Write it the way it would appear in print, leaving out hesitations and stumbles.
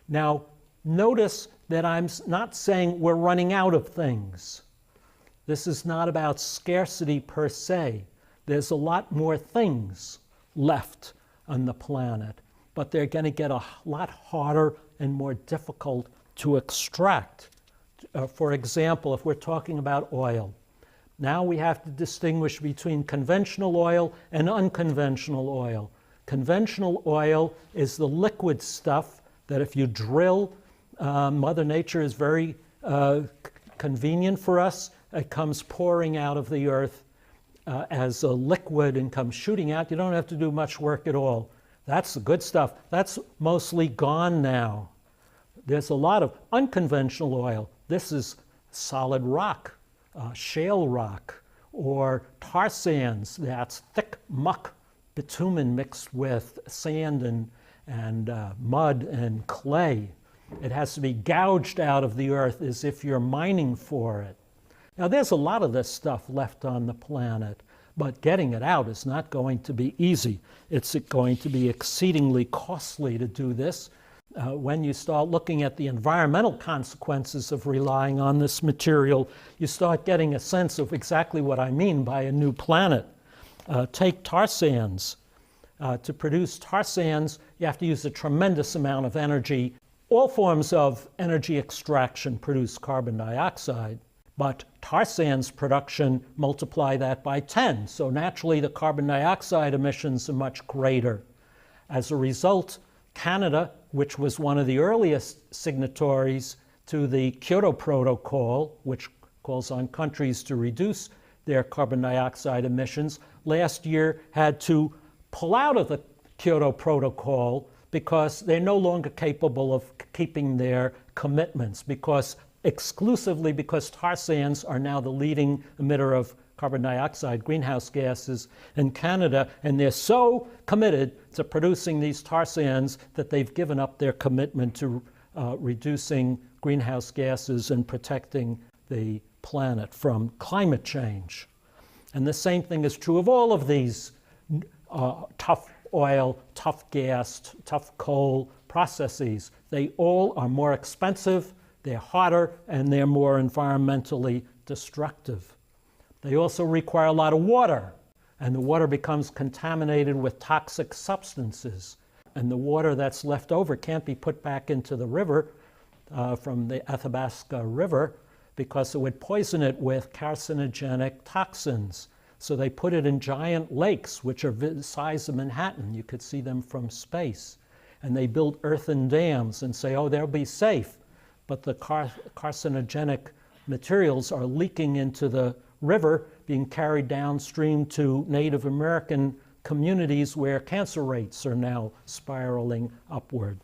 Now, notice that I'm not saying we're running out of things. This is not about scarcity per se. There's a lot more things left on the planet, but they're going to get a lot harder and more difficult to extract. For example, if we're talking about oil, now we have to distinguish between conventional oil and unconventional oil. Conventional oil is the liquid stuff that if you drill, Mother Nature is very convenient for us. It comes pouring out of the earth as a liquid and comes shooting out. You don't have to do much work at all. That's the good stuff. That's mostly gone now. There's a lot of unconventional oil. This is solid rock, shale rock, or tar sands. That's thick muck, bitumen mixed with sand and mud and clay. It has to be gouged out of the earth as if you're mining for it. Now, there's a lot of this stuff left on the planet, but getting it out is not going to be easy. It's going to be exceedingly costly to do this. When you start looking at the environmental consequences of relying on this material, you start getting a sense of exactly what I mean by a new planet. Take tar sands. To produce tar sands, you have to use a tremendous amount of energy. All forms of energy extraction produce carbon dioxide, but tar sands production, multiply that by 10. So naturally, the carbon dioxide emissions are much greater. As a result, Canada, which was one of the earliest signatories to the Kyoto Protocol, which calls on countries to reduce their carbon dioxide emissions, last year had to pull out of the Kyoto Protocol because they're no longer capable of keeping their commitments, exclusively because tar sands are now the leading emitter of carbon dioxide, greenhouse gases in Canada, and they're so committed to producing these tar sands that they've given up their commitment to reducing greenhouse gases and protecting the planet from climate change. And the same thing is true of all of these tough oil, tough gas, tough coal processes. They all are more expensive, they're hotter, and they're more environmentally destructive. They also require a lot of water, and the water becomes contaminated with toxic substances. And the water that's left over can't be put back into the river from the Athabasca River because it would poison it with carcinogenic toxins. So they put it in giant lakes, which are the size of Manhattan. You could see them from space. And they build earthen dams and say, oh, they'll be safe. But the carcinogenic materials are leaking into the river, being carried downstream to Native American communities where cancer rates are now spiraling upward.